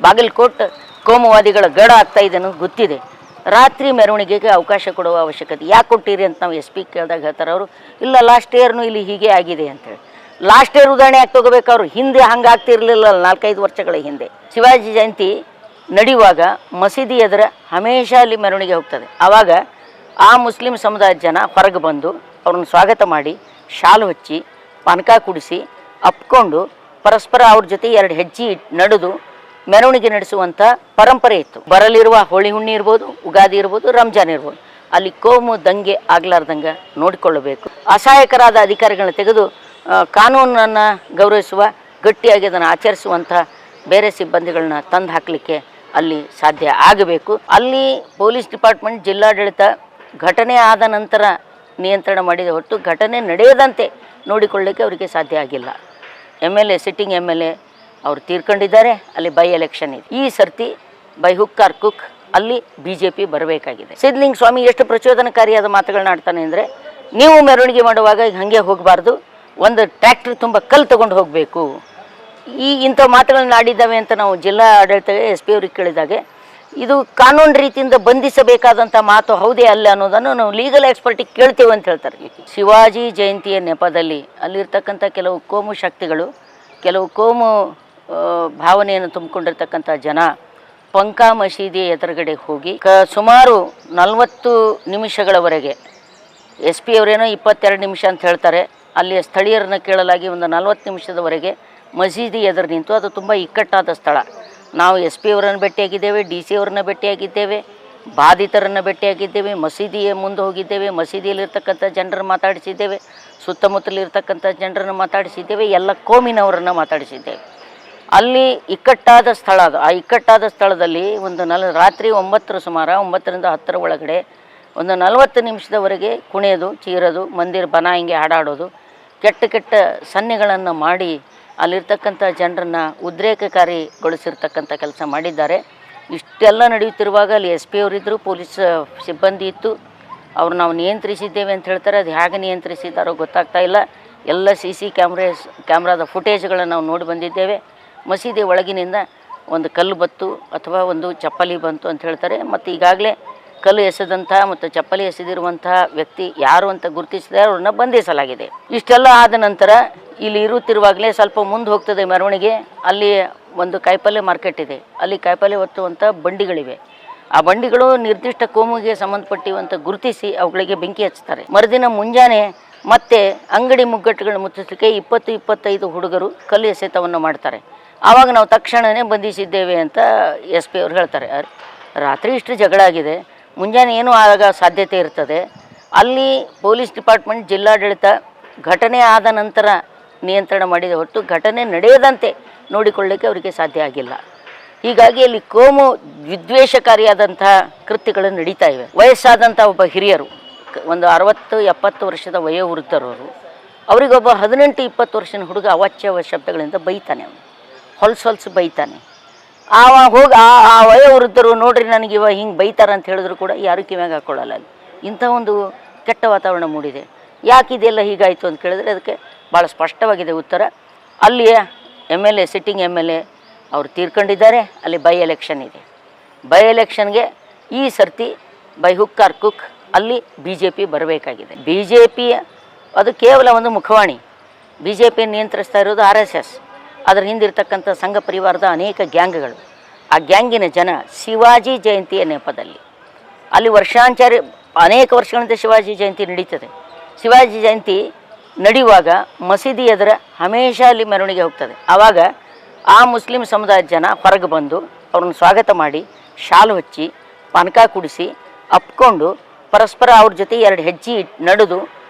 ಬಾಗಲಕೋಟೆ ಕೋಮುವಾದಿಗಳ ಗಡ ಆಗ್ತಾ ಇದೆ ಅನ್ನೋದು ಗೊತ್ತಿದೆ. ರಾತ್ರಿ ಮೆರವಣಿಗೆಗೆ ಅವಕಾಶ ಕೊಡುವ ಅವಶ್ಯಕತೆ ಯಾಕೆ ಕೊಟ್ಟಿರಿ ಅಂತ ನಾವು SP ಕೇಳಿದಾಗ ಹೇಳ್ತಾರೆ ಅವರು, ಇಲ್ಲ ಲಾಸ್ಟ್ ಇಯರ್ನು ಇಲ್ಲಿ ಹೀಗೆ ಆಗಿದೆ ಅಂತೇಳಿ. ಲಾಸ್ಟ್ ಇಯರ್ ಉದಾಹರಣೆ ಯಾಕೆ ತೊಗೋಬೇಕು? ಅವರು ಹಿಂದೆ ಹಂಗೆ ಆಗ್ತಿರ್ಲಿಲ್ಲ 4-5 ವರ್ಷಗಳ ಹಿಂದೆ. ಶಿವಾಜಿ ಜಯಂತಿ ನಡೆಯುವಾಗ ಮಸೀದಿ ಎದುರ ಹಮೇಶ ಅಲ್ಲಿ ಮೆರವಣಿಗೆ ಹೋಗ್ತದೆ. ಆವಾಗ ಆ ಮುಸ್ಲಿಂ ಸಮುದಾಯದ ಜನ ಹೊರಗೆ ಬಂದು ಅವ್ರನ್ನ ಸ್ವಾಗತ ಮಾಡಿ, ಶಾಲು ಹಚ್ಚಿ, ಪಾನಕ ಕುಡಿಸಿ, ಅಪ್ಕೊಂಡು ಪರಸ್ಪರ ಅವ್ರ ಜೊತೆ 2 ಹೆಜ್ಜೆ ನಡೆದು ಮೆರವಣಿಗೆ ನಡೆಸುವಂಥ ಪರಂಪರೆ ಇತ್ತು. ಬರಲಿರುವ ಹೋಳಿ ಹುಣ್ಣಿ ಇರ್ಬೋದು, ಉಗಾದಿ ಇರ್ಬೋದು, ರಂಜಾನ್ ಇರ್ಬೋದು, ಅಲ್ಲಿ ಕೋಮು ದಂಗೆ ಆಗ್ಲಾರ್ದಂಗೆ ನೋಡಿಕೊಳ್ಳಬೇಕು. ಅಸಹಾಯಕರಾದ ಅಧಿಕಾರಿಗಳನ್ನ ತೆಗೆದು ಕಾನೂನನ್ನು ಗೌರವಿಸುವ, ಗಟ್ಟಿಯಾಗಿ ಅದನ್ನು ಆಚರಿಸುವಂಥ ಬೇರೆ ಸಿಬ್ಬಂದಿಗಳನ್ನ ತಂದು ಹಾಕಲಿಕ್ಕೆ ಅಲ್ಲಿ ಸಾಧ್ಯ ಆಗಬೇಕು. ಅಲ್ಲಿ ಪೊಲೀಸ್ ಡಿಪಾರ್ಟ್ಮೆಂಟ್, ಜಿಲ್ಲಾಡಳಿತ ಘಟನೆ ಆದ ನಂತರ ನಿಯಂತ್ರಣ ಮಾಡಿದ ಹೊರತು ಘಟನೆ ನಡೆಯದಂತೆ ನೋಡಿಕೊಳ್ಳಲಿಕ್ಕೆ ಅವರಿಗೆ ಸಾಧ್ಯ ಆಗಿಲ್ಲ. MLA ಸಿಟ್ಟಿಂಗ್ MLA ಅವರು ತೀರ್ಕೊಂಡಿದ್ದಾರೆ. ಅಲ್ಲಿ ಬೈ ಎಲೆಕ್ಷನ್ ಇದೆ. ಈ ಸರ್ತಿ ಬೈ ಹುಕ್ ಆರ್ ಕುಕ್ ಅಲ್ಲಿ BJP ಬರಬೇಕಾಗಿದೆ. ಸಿದ್ಧಲಿಂಗ ಸ್ವಾಮಿ ಎಷ್ಟು ಪ್ರಚೋದನಕಾರಿಯಾದ ಮಾತುಗಳನ್ನ ಆಡ್ತಾನೆ ಅಂದರೆ, ನೀವು ಮೆರವಣಿಗೆ ಮಾಡುವಾಗ ಹಾಗೆ ಹೋಗಬಾರ್ದು, ಒಂದು ಟ್ರ್ಯಾಕ್ಟರ್ ತುಂಬ ಕಲ್ಲು ತೊಗೊಂಡು ಹೋಗಬೇಕು. ಇಂಥ ಮಾತುಗಳನ್ನ ಆಡಿದ್ದಾವೆ ಅಂತ ನಾವು ಜಿಲ್ಲಾ ಆಡಳಿತ SP ಅವ್ರಿಗೆ ಕೇಳಿದಾಗೆ, ಇದು ಕಾನೂನು ರೀತಿಯಿಂದ ಬಂಧಿಸಬೇಕಾದಂಥ ಮಾತು ಹೌದೇ ಅಲ್ಲ ಅನ್ನೋದನ್ನು ನಾವು ಲೀಗಲ್ ಎಕ್ಸ್ಪರ್ಟಿಗೆ ಕೇಳ್ತೇವೆ ಅಂತ ಹೇಳ್ತಾರೆ. ಶಿವಾಜಿ ಜಯಂತಿಯ ನೆಪದಲ್ಲಿ ಅಲ್ಲಿರ್ತಕ್ಕಂಥ ಕೆಲವು ಕೋಮು ಶಕ್ತಿಗಳು, ಕೆಲವು ಕೋಮು ಭಾವನೆಯನ್ನು ತುಂಬಿಕೊಂಡಿರ್ತಕ್ಕಂಥ ಜನ ಪಂಕಾ ಮಸೀದಿ ಎದುರುಗಡೆ ಹೋಗಿ ಸುಮಾರು 40 ನಿಮಿಷಗಳವರೆಗೆ, SP ಅವರೇನೋ 22 ನಿಮಿಷ ಅಂತ ಹೇಳ್ತಾರೆ, ಅಲ್ಲಿಯ ಸ್ಥಳೀಯರನ್ನು ಕೇಳಲಾಗಿ ಒಂದು 40 ನಿಮಿಷದವರೆಗೆ ಮಸೀದಿ ಎದುರು ನಿಂತು, ಅದು ತುಂಬ ಇಕ್ಕಟ್ಟಾದ ಸ್ಥಳ. ನಾವು SP ಅವರನ್ನು ಭೇಟಿಯಾಗಿದ್ದೇವೆ, DC ಅವರನ್ನ ಭೇಟಿಯಾಗಿದ್ದೇವೆ, ಬಾಧಿತರನ್ನು ಭೇಟಿಯಾಗಿದ್ದೇವೆ, ಮಸೀದಿಯ ಮುಂದೆ ಹೋಗಿದ್ದೇವೆ, ಮಸೀದಿಯಲ್ಲಿರ್ತಕ್ಕಂಥ ಜನರನ್ನು ಮಾತಾಡಿಸಿದ್ದೇವೆ, ಸುತ್ತಮುತ್ತಲಿರ್ತಕ್ಕಂಥ ಜನರನ್ನು ಮಾತಾಡಿಸಿದ್ದೇವೆ, ಎಲ್ಲ ಕೋಮಿನವರನ್ನು ಮಾತಾಡಿಸಿದ್ದೇವೆ. ಅಲ್ಲಿ ಇಕ್ಕಟ್ಟಾದ ಸ್ಥಳ ಅದು. ಆ ಇಕ್ಕಟ್ಟಾದ ಸ್ಥಳದಲ್ಲಿ ಒಂದು ರಾತ್ರಿ 9 ಸುಮಾರು 9ರಿಂದ 10 ಒಳಗಡೆ ಒಂದು 40 ನಿಮಿಷದವರೆಗೆ ಕುಣಿಯೋದು, ಚೀರೋದು, ಮಂದಿರ ಬನ ಹಿಂಗೆ ಹಾಡಾಡೋದು, ಕೆಟ್ಟ ಸನ್ನೆಗಳನ್ನು ಮಾಡಿ ಅಲ್ಲಿರ್ತಕ್ಕಂಥ ಜನರನ್ನು ಉದ್ರೇಕಕಾರಿಗೊಳಿಸಿರ್ತಕ್ಕಂಥ ಕೆಲಸ ಮಾಡಿದ್ದಾರೆ. ಇಷ್ಟೆಲ್ಲ ನಡೆಯುತ್ತಿರುವಾಗ ಅಲ್ಲಿ SP ಅವರಿದ್ದರು, ಪೊಲೀಸ್ ಸಿಬ್ಬಂದಿ ಇತ್ತು. ಅವ್ರು ನಾವು ನಿಯಂತ್ರಿಸಿದ್ದೇವೆ ಅಂತ ಹೇಳ್ತಾರೆ. ಅದು ಹೇಗೆ ನಿಯಂತ್ರಿಸಿದ್ದಾರೋ ಗೊತ್ತಾಗ್ತಾ ಇಲ್ಲ. ಎಲ್ಲ CC ಕ್ಯಾಮ್ರಾದ ಫುಟೇಜ್ಗಳನ್ನು ನಾವು ನೋಡಿ ಬಂದಿದ್ದೇವೆ. ಮಸೀದಿ ಒಳಗಿನಿಂದ ಒಂದು ಕಲ್ಲು ಬತ್ತು ಅಥವಾ ಒಂದು ಚಪ್ಪಲಿ ಬಂತು ಅಂತ ಹೇಳ್ತಾರೆ. ಮತ್ತು ಈಗಾಗಲೇ ಕಲ್ಲು ಎಸೆದಂಥ ಮತ್ತು ಚಪ್ಪಲಿ ಎಸೆದಿರುವಂಥ ವ್ಯಕ್ತಿ ಯಾರು ಅಂತ ಗುರುತಿಸಿದೆ, ಅವ್ರನ್ನ ಬಂಧಿಸಲಾಗಿದೆ. ಇಷ್ಟೆಲ್ಲ ಆದ ನಂತರ ಇಲ್ಲಿ ಇರುತ್ತಿರುವಾಗಲೇ ಸ್ವಲ್ಪ ಮುಂದೆ ಹೋಗ್ತದೆ ಮೆರವಣಿಗೆ. ಅಲ್ಲಿ ಒಂದು ಕಾಯಿಪಲ್ಯ ಮಾರ್ಕೆಟ್ ಇದೆ. ಅಲ್ಲಿ ಕಾಯಿಪಲ್ಯ ಹೊತ್ತುವಂಥ ಬಂಡಿಗಳಿವೆ. ಆ ಬಂಡಿಗಳು ನಿರ್ದಿಷ್ಟ ಕೋಮಿಗೆ ಸಂಬಂಧಪಟ್ಟಿವಂತ ಗುರುತಿಸಿ ಅವುಗಳಿಗೆ ಬೆಂಕಿ ಹಚ್ತಾರೆ. ಮರುದಿನ ಮುಂಜಾನೆ ಮತ್ತೆ ಅಂಗಡಿ ಮುಗ್ಗಟ್ಟುಗಳನ್ನು ಮುಚ್ಚಿಸಲಿಕ್ಕೆ 20-25 ಹುಡುಗರು ಕಲ್ಲು ಎಸೆತವನ್ನು ಮಾಡ್ತಾರೆ. ಆವಾಗ ನಾವು ತಕ್ಷಣವೇ ಬಂಧಿಸಿದ್ದೇವೆ ಅಂತ SP ಅವರು ಹೇಳ್ತಾರೆ. ರಾತ್ರಿ ಇಷ್ಟು ಜಗಳ ಆಗಿದೆ, ಮುಂಜಾನೆ ಏನೂ ಆಗ ಸಾಧ್ಯತೆ ಇರ್ತದೆ. ಅಲ್ಲಿ ಪೊಲೀಸ್ ಡಿಪಾರ್ಟ್ಮೆಂಟ್, ಜಿಲ್ಲಾಡಳಿತ ಘಟನೆ ಆದ ನಂತರ ನಿಯಂತ್ರಣ ಮಾಡಿದ ಹೊರತು ಘಟನೆ ನಡೆಯದಂತೆ ನೋಡಿಕೊಳ್ಳಲಿಕ್ಕೆ ಅವರಿಗೆ ಸಾಧ್ಯ ಆಗಿಲ್ಲ. ಹೀಗಾಗಿ ಅಲ್ಲಿ ಕೋಮು ವಿದ್ವೇಷಕಾರಿಯಾದಂಥ ಕೃತ್ಯಗಳು ನಡೀತಾ ಇವೆ. ವಯಸ್ಸಾದಂಥ ಒಬ್ಬ ಹಿರಿಯರು, ಒಂದು 60-70 ವರ್ಷದ ವಯೋವೃದ್ಧರವರು, ಅವರಿಗೊಬ್ಬ 18-20 ವರ್ಷದ ಹುಡುಗ ಅವಾಚ್ಯ ಶಬ್ದಗಳಿಂದ ಬೈತಾನೆ, ಅವನು ಹೊಲ್ಸು ಬೈತಾನೆ. ಹೋಗಿ ಆ ವಯೋವೃದ್ಧರು ನೋಡ್ರಿ ನನಗೆ ಇವಾಗ ಹಿಂಗೆ ಬೈತಾರೆ ಅಂತ ಹೇಳಿದ್ರು ಕೂಡ ಯಾರು ಕಿವ್ಯಾಗ ಹಾಕ್ಕೊಳ್ಳಲ್ಲ. ಅಲ್ಲಿ ಇಂಥ ಒಂದು ಕೆಟ್ಟ ವಾತಾವರಣ ಮೂಡಿದೆ. ಯಾಕಿದೆಲ್ಲ ಹೀಗಾಯಿತು ಅಂತ ಕೇಳಿದ್ರೆ ಅದಕ್ಕೆ ಭಾಳ ಸ್ಪಷ್ಟವಾಗಿದೆ ಉತ್ತರ. ಅಲ್ಲಿಯ MLA ಸಿಟ್ಟಿಂಗ್ MLA ಅವರು ತೀರ್ಕೊಂಡಿದ್ದಾರೆ. ಅಲ್ಲಿ ಬೈ ಎಲೆಕ್ಷನ್ ಇದೆ. ಬೈ ಎಲೆಕ್ಷನ್ಗೆ ಈ ಸರ್ತಿ ಬೈ ಹುಕ್ ಆರ್ ಕುಕ್ ಅಲ್ಲಿ BJP ಬರಬೇಕಾಗಿದೆ. BJP ಅದು ಕೇವಲ ಒಂದು ಮುಖವಾಣಿ. BJP ನಿಯಂತ್ರಿಸ್ತಾ ಇರೋದು RSS. ಅದರ ಹಿಂದಿರ್ತಕ್ಕಂಥ ಸಂಘ ಪರಿವಾರದ ಅನೇಕ ಗ್ಯಾಂಗ್ಗಳು. ಆ ಗ್ಯಾಂಗಿನ ಜನ ಶಿವಾಜಿ ಜಯಂತಿಯ ನೆಪದಲ್ಲಿ ಅಲ್ಲಿ ವರ್ಷಾಂಚಾರಿ ಅನೇಕ ವರ್ಷಗಳಿಂದ ಶಿವಾಜಿ ಜಯಂತಿ ನಡೀತದೆ. ಶಿವಾಜಿ ಜಯಂತಿ ನಡೆಯುವಾಗ ಮಸೀದಿ ಎದುರ ಹಮೇಶ ಅಲ್ಲಿ ಮೆರವಣಿಗೆ ಹೋಗ್ತದೆ. ಆವಾಗ ಆ ಮುಸ್ಲಿಂ ಸಮುದಾಯದ ಜನ ಹೊರಗೆ ಬಂದು ಅವ್ರನ್ನ ಸ್ವಾಗತ ಮಾಡಿ, ಶಾಲು ಹಚ್ಚಿ, ಪಾನಕ ಕುಡಿಸಿ, ಅಪ್ಕೊಂಡು ಪರಸ್ಪರ ಅವ್ರ ಜೊತೆ 2 ಹೆಜ್ಜೆ ನಡೆದು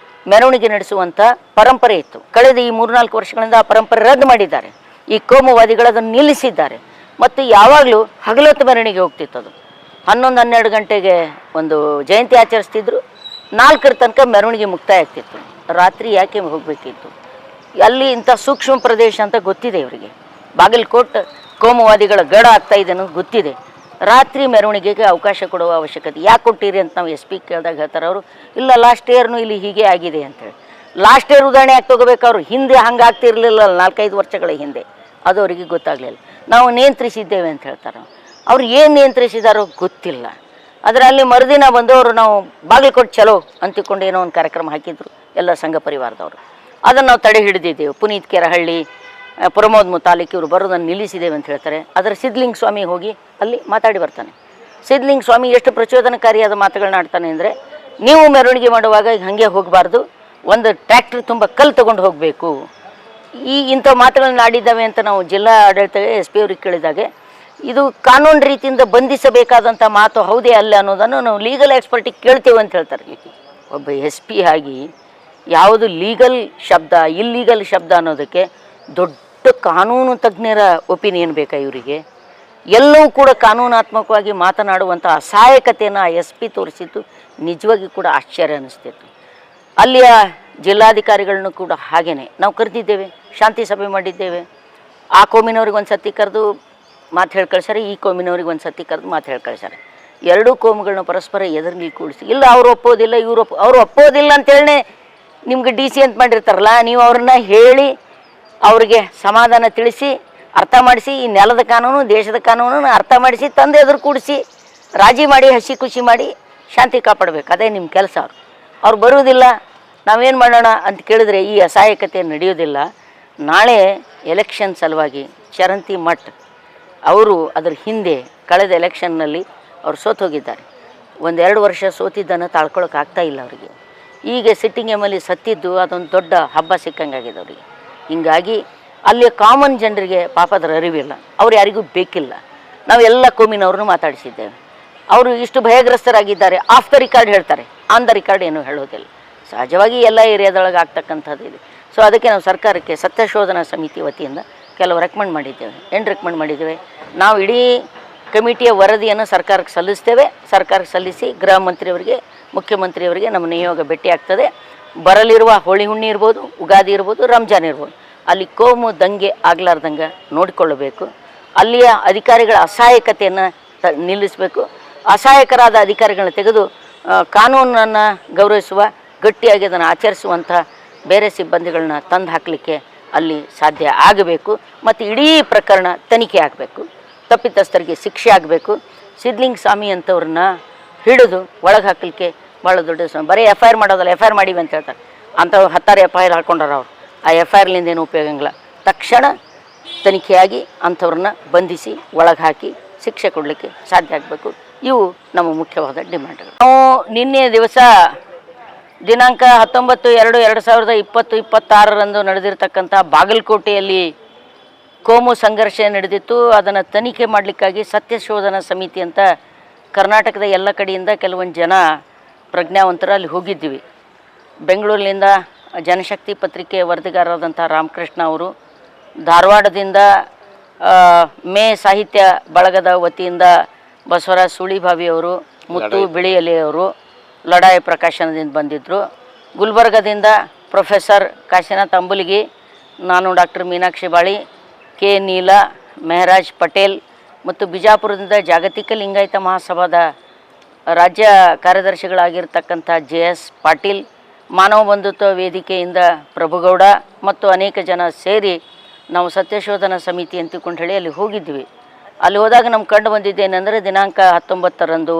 ಮೆರವಣಿಗೆ ನಡೆಸುವಂಥ ಪರಂಪರೆ ಇತ್ತು. ಕಳೆದ ಈ 3-4 ವರ್ಷಗಳಿಂದ ಆ ಪರಂಪರೆ ರದ್ದು ಮಾಡಿದ್ದಾರೆ. ಈ ಕೋಮುವಾದಿಗಳು ಅದನ್ನು ನಿಲ್ಲಿಸಿದ್ದಾರೆ. ಮತ್ತು ಯಾವಾಗಲೂ ಹಗಲೊತ್ತು ಮೆರವಣಿಗೆ ಹೋಗ್ತಿತ್ತು. ಅದು 11-12 ಗಂಟೆಗೆ ಒಂದು ಜಯಂತಿ ಆಚರಿಸ್ತಿದ್ರು, 4ರ ತನಕ ಮೆರವಣಿಗೆ ಮುಕ್ತಾಯ ಆಗ್ತಿತ್ತು. ರಾತ್ರಿ ಯಾಕೆ ಹೋಗಬೇಕಿತ್ತು? ಅಲ್ಲಿ ಇಂಥ ಸೂಕ್ಷ್ಮ ಪ್ರದೇಶ ಅಂತ ಗೊತ್ತಿದೆ ಇವರಿಗೆ. ಬಾಗಲಕೋಟೆ ಕೋಮುವಾದಿಗಳ ಗಡ ಆಗ್ತಾ ಇದೆ ಅನ್ನೋದು ಗೊತ್ತಿದೆ. ರಾತ್ರಿ ಮೆರವಣಿಗೆಗೆ ಅವಕಾಶ ಕೊಡುವ ಅವಶ್ಯಕತೆ ಯಾಕೆ ಕೊಟ್ಟಿರಿ ಅಂತ ನಾವು SP ಕೇಳಿದಾಗ ಹೇಳ್ತಾರೆ ಅವರು, ಇಲ್ಲ ಲಾಸ್ಟ್ ಇಯರ್ನು ಇಲ್ಲಿ ಹೀಗೆ ಆಗಿದೆ ಅಂತೇಳಿ. ಲಾಸ್ಟ್ ಇಯರ್ ಉದಾಹರಣೆ ಯಾಕೆ ತೊಗೋಬೇಕು? ಅವರು ಹಿಂದೆ ಹಂಗೆ ಆಗ್ತಿರ್ಲಿಲ್ಲ 4-5 ವರ್ಷಗಳ ಹಿಂದೆ. ಅದು ಅವರಿಗೆ ಗೊತ್ತಾಗಲಿಲ್ಲ. ನಾವು ನಿಯಂತ್ರಿಸಿದ್ದೇವೆ ಅಂತ ಹೇಳ್ತಾರೆ. ಅವ್ರು ಏನು ನಿಯಂತ್ರಿಸಿದಾರೋ ಗೊತ್ತಿಲ್ಲ. ಅದರಲ್ಲಿ ಮರುದಿನ ಬಂದವರು ನಾವು ಬಾಗಲಕೋಟೆ ಚಲೋ ಅಂತಿಕೊಂಡು ಏನೋ ಒಂದು ಕಾರ್ಯಕ್ರಮ ಹಾಕಿದ್ರು ಎಲ್ಲ ಸಂಘ ಪರಿವಾರದವರು. ಅದನ್ನು ನಾವು ತಡೆ ಹಿಡಿದಿದ್ದೇವೆ. ಪುನೀತ್ ಕೆರಹಳ್ಳಿ, ಪ್ರಮೋದ್ ಮುತಾಲಿಕ್ ಇವರು ಬರೋದನ್ನು ನಿಲ್ಲಿಸಿದ್ದೇವೆ ಅಂತ ಹೇಳ್ತಾರೆ. ಅದರ ಸಿದ್ಧಲಿಂಗ ಸ್ವಾಮಿ ಹೋಗಿ ಅಲ್ಲಿ ಮಾತಾಡಿ ಬರ್ತಾನೆ. ಸಿದ್ಧಲಿಂಗ ಸ್ವಾಮಿ ಎಷ್ಟು ಪ್ರಚೋದನಕಾರಿಯಾದ ಮಾತುಗಳನ್ನ ಆಡ್ತಾನೆ ಅಂದರೆ, ನೀವು ಮೆರವಣಿಗೆ ಮಾಡುವಾಗ ಹಾಗೆ ಹೋಗಬಾರ್ದು, ಒಂದು ಟ್ರ್ಯಾಕ್ಟ್ರ್ ತುಂಬ ಕಲ್ಲು ತೊಗೊಂಡು ಹೋಗಬೇಕು. ಇಂಥ ಮಾತುಗಳನ್ನ ಆಡಿದ್ದಾವೆ ಅಂತ ನಾವು ಜಿಲ್ಲಾ ಆಡಳಿತ SP ಅವ್ರಿಗೆ ಕೇಳಿದಾಗೆ, ಇದು ಕಾನೂನು ರೀತಿಯಿಂದ ಬಂಧಿಸಬೇಕಾದಂಥ ಮಾತು ಹೌದೇ ಅಲ್ಲ ಅನ್ನೋದನ್ನು ನಾವು ಲೀಗಲ್ ಎಕ್ಸ್ಪರ್ಟಿಗೆ ಕೇಳ್ತೇವೆ ಅಂತ ಹೇಳ್ತಾರೆ. ಒಬ್ಬ SP ಆಗಿ ಯಾವುದು ಲೀಗಲ್ ಶಬ್ದ ಇಲ್ಲೀಗಲ್ ಶಬ್ದ ಅನ್ನೋದಕ್ಕೆ ದೊಡ್ಡ ಕಾನೂನು ತಜ್ಞರ ಒಪಿನಿಯನ್ ಬೇಕಾ ಇವರಿಗೆ? ಎಲ್ಲವೂ ಕೂಡ ಕಾನೂನಾತ್ಮಕವಾಗಿ ಮಾತನಾಡುವಂಥ ಅಸಹಾಯಕತೆಯನ್ನು SP ತೋರಿಸಿದ್ದು ನಿಜವಾಗಿ ಕೂಡ ಆಶ್ಚರ್ಯ ಅನ್ನಿಸ್ತಿತ್ತು. ಅಲ್ಲಿಯ ಜಿಲ್ಲಾಧಿಕಾರಿಗಳನ್ನೂ ಕೂಡ ಹಾಗೇನೆ ನಾವು ಕರೆದಿದ್ದೇವೆ, ಶಾಂತಿ ಸಭೆ ಮಾಡಿದ್ದೇವೆ. ಆ ಕೋಮಿನವ್ರಿಗೆ ಒಂದು ಸತಿ ಕರೆದು ಮಾತು ಹೇಳಿ ಕಳ್ಸಾರೆ, ಈ ಕೋಮಿನವ್ರಿಗೆ ಒಂದು ಸತಿ ಕರೆದು ಮಾತು ಹೇಳಿ ಕಳ್ಸಾರೆ. ಎರಡೂ ಕೋಮುಗಳನ್ನ ಪರಸ್ಪರ ಎದುರಲ್ಲಿ ಕೂಡಿಸಿ, ಇಲ್ಲ ಅವರು ಒಪ್ಪೋದಿಲ್ಲ ಅವರು ಒಪ್ಪೋದಿಲ್ಲ ಅಂತೇಳಿ ನಿಮ್ಗೆ DC ಅಂತ ಮಾಡಿರ್ತಾರಲ್ಲ, ನೀವು ಅವ್ರನ್ನ ಹೇಳಿ ಅವ್ರಿಗೆ ಸಮಾಧಾನ ತಿಳಿಸಿ ಅರ್ಥ ಮಾಡಿಸಿ, ಈ ನೆಲದ ಕಾನೂನು ದೇಶದ ಕಾನೂನನ್ನು ಅರ್ಥ ಮಾಡಿಸಿ ತಂದೆ ಎದುರು ಕೂಡಿಸಿ ರಾಜಿ ಮಾಡಿ ಹಸಿ ಖುಷಿ ಮಾಡಿ ಶಾಂತಿ ಕಾಪಾಡಬೇಕು. ಅದೇ ನಿಮ್ಮ ಕೆಲಸ. ಅವ್ರು ಬರುವುದಿಲ್ಲ, ನಾವೇನು ಮಾಡೋಣ ಅಂತ ಕೇಳಿದ್ರೆ ಈ ಅಸಹಾಯಕತೆ ನಡೆಯೋದಿಲ್ಲ. ನಾಳೆ ಎಲೆಕ್ಷನ್ ಸಲುವಾಗಿ ಚರಂತಿ ಮಠ್ ಅವರು ಅದರ ಹಿಂದೆ ಕಳೆದ ಎಲೆಕ್ಷನ್ನಲ್ಲಿ ಅವ್ರು ಸೋತೋಗಿದ್ದಾರೆ. 1-2 ವರ್ಷ ಸೋತಿದ್ದನ್ನು ತಾಳ್ಕೊಳಕ್ಕೆ ಆಗ್ತಾ ಇಲ್ಲ ಅವರಿಗೆ. ಈಗ ಸಿಟ್ಟಿಂಗ್ MLA ಸತ್ತಿದ್ದು ಅದೊಂದು ದೊಡ್ಡ ಹಬ್ಬ ಸಿಕ್ಕಂಗಾಗಿದೆ ಅವರಿಗೆ. ಹೀಗಾಗಿ ಅಲ್ಲಿ ಕಾಮನ್ ಜನರಿಗೆ ಪಾಪ ಅದರ ಅರಿವಿಲ್ಲ, ಅವ್ರು ಯಾರಿಗೂ ಬೇಕಿಲ್ಲ. ನಾವು ಎಲ್ಲ ಕೋಮಿನವ್ರನ್ನೂ ಮಾತಾಡಿಸಿದ್ದೇವೆ. ಅವರು ಇಷ್ಟು ಭಯಗ್ರಸ್ತರಾಗಿದ್ದಾರೆ, ಆಫ್ ದ ರಿಕಾರ್ಡ್ ಹೇಳ್ತಾರೆ, ಆನ್ ದ ರಿಕಾರ್ಡ್ ಏನೂ ಹೇಳೋದಿಲ್ಲ. ಸಹಜವಾಗಿ ಎಲ್ಲ ಏರಿಯಾದೊಳಗೆ ಆಗ್ತಕ್ಕಂಥದ್ದು ಇದೆ. ಸೊ ಅದಕ್ಕೆ ನಾವು ಸರ್ಕಾರಕ್ಕೆ ಸತ್ಯಶೋಧನಾ ಸಮಿತಿ ವತಿಯಿಂದ ಕೆಲವು ರೆಕಮೆಂಡ್ ಮಾಡಿದ್ದೇವೆ. ಏನು ರೆಕಮೆಂಡ್ ಮಾಡಿದ್ದೇವೆ? ನಾವು ಇಡೀ ಕಮಿಟಿಯ ವರದಿಯನ್ನು ಸರ್ಕಾರಕ್ಕೆ ಸಲ್ಲಿಸ್ತೇವೆ. ಸರ್ಕಾರಕ್ಕೆ ಸಲ್ಲಿಸಿ ಗೃಹ ಮಂತ್ರಿಯವರಿಗೆ, ಮುಖ್ಯಮಂತ್ರಿಯವರಿಗೆ ನಮ್ಮ ನಿಯೋಗ ಭೇಟಿ ಆಗ್ತದೆ. ಬರಲಿರುವ ಹೋಳಿ ಹುಣ್ಣಿ ಇರ್ಬೋದು, ಉಗಾದಿ ಇರ್ಬೋದು, ರಂಜಾನ್ ಇರ್ಬೋದು, ಅಲ್ಲಿ ಕೋಮು ದಂಗೆ ಆಗಲಾರ್ದಂಗೆ ನೋಡಿಕೊಳ್ಳಬೇಕು. ಅಲ್ಲಿಯ ಅಧಿಕಾರಿಗಳ ಅಸಹಾಯಕತೆಯನ್ನು ನಿಲ್ಲಿಸಬೇಕು. ಅಸಹಾಯಕರಾದ ಅಧಿಕಾರಿಗಳನ್ನ ತೆಗೆದು ಕಾನೂನನ್ನು ಗೌರವಿಸುವ, ಗಟ್ಟಿಯಾಗಿ ಅದನ್ನು ಆಚರಿಸುವಂಥ ಬೇರೆ ಸಿಬ್ಬಂದಿಗಳನ್ನ ತಂದು ಹಾಕಲಿಕ್ಕೆ ಅಲ್ಲಿ ಸಾಧ್ಯ ಆಗಬೇಕು. ಮತ್ತು ಇಡೀ ಪ್ರಕರಣ ತನಿಖೆ ಆಗಬೇಕು, ತಪ್ಪಿತಸ್ಥರಿಗೆ ಶಿಕ್ಷೆ ಆಗಬೇಕು. ಸಿದ್ಧಲಿಂಗ ಸ್ವಾಮಿ ಅಂಥವ್ರನ್ನ ಹಿಡಿದು ಒಳಗೆ ಹಾಕಲಿಕ್ಕೆ ಭಾಳ ದೊಡ್ಡ ಬರೀ FIR ಮಾಡೋದಲ್ಲ, FIR ಮಾಡಿವಿ ಅಂತ ಹೇಳ್ತಾರೆ. ಅಂಥವ್ರು 10 FIR ಹಾಕ್ಕೊಂಡಾರ ಅವ್ರು. ಆ FIRಲಿಂದ ಏನು ಉಪಯೋಗ ಇಲ್ಲ. ತಕ್ಷಣ ತನಿಖೆಯಾಗಿ ಅಂಥವ್ರನ್ನ ಬಂಧಿಸಿ ಒಳಗೆ ಹಾಕಿ ಶಿಕ್ಷೆ ಕೊಡಲಿಕ್ಕೆ ಸಾಧ್ಯ ಆಗಬೇಕು. ಇವು ನಮ್ಮ ಮುಖ್ಯವಾದ ಡಿಮ್ಯಾಂಡ್ಗಳು. ನಾವು ನಿನ್ನೆ ದಿವಸ ದಿನಾಂಕ 19/2/2026 ನಡೆದಿರ್ತಕ್ಕಂಥ ಬಾಗಲಕೋಟೆಯಲ್ಲಿ ಕೋಮು ಸಂಘರ್ಷ ನಡೆದಿತ್ತು. ಅದನ್ನು ತನಿಖೆ ಮಾಡಲಿಕ್ಕಾಗಿ ಸತ್ಯಶೋಧನಾ ಸಮಿತಿ ಅಂತ ಕರ್ನಾಟಕದ ಎಲ್ಲ ಕಡೆಯಿಂದ ಕೆಲವೊಂದು ಜನ ಪ್ರಜ್ಞಾವಂತರು ಅಲ್ಲಿ ಹೋಗಿದ್ದೀವಿ. ಬೆಂಗಳೂರಿನಿಂದ ಜನಶಕ್ತಿ ಪತ್ರಿಕೆ ವರದಿಗಾರರಾದಂಥ ರಾಮಕೃಷ್ಣ ಅವರು, ಧಾರವಾಡದಿಂದ ಮೇ ಸಾಹಿತ್ಯ ಬಳಗದ ವತಿಯಿಂದ ಬಸವರಾಜ್ ಸುಳಿಭಾವಿಯವರು, ಮುತ್ತು ಬಿಳಿಯಲಿಯವರು ಲಡಾಯಿ ಪ್ರಕಾಶನದಿಂದ ಬಂದಿದ್ದರು. ಗುಲ್ಬರ್ಗದಿಂದ ಪ್ರೊಫೆಸರ್ ಕಾಶಿನಾಥ್ ಅಂಬುಲಿಗಿ, ನಾನು ಡಾಕ್ಟರ್ ಮೀನಾಕ್ಷಿ ಬಾಳಿ, ಕೆ ನೀಲಾ, ಮೆಹರಾಜ್ ಪಟೇಲ್ ಮತ್ತು ಬಿಜಾಪುರದಿಂದ ಜಾಗತಿಕ ಲಿಂಗಾಯತ ಮಹಾಸಭಾದ ರಾಜ್ಯ ಕಾರ್ಯದರ್ಶಿಗಳಾಗಿರ್ತಕ್ಕಂಥ JS ಪಾಟೀಲ್, ಮಾನವ ಬಂಧುತ್ವ ವೇದಿಕೆಯಿಂದ ಪ್ರಭುಗೌಡ ಮತ್ತು ಅನೇಕ ಜನ ಸೇರಿ ನಾವು ಸತ್ಯಶೋಧನಾ ಸಮಿತಿ ಅಂತಿಕೊಂಡು ಹೇಳಿ ಅಲ್ಲಿ ಹೋಗಿದ್ವಿ. ಅಲ್ಲಿ ಹೋದಾಗ ನಮ್ಗೆ ಕಂಡು ಬಂದಿದ್ದೇನೆಂದರೆ ದಿನಾಂಕ 19ರಂದು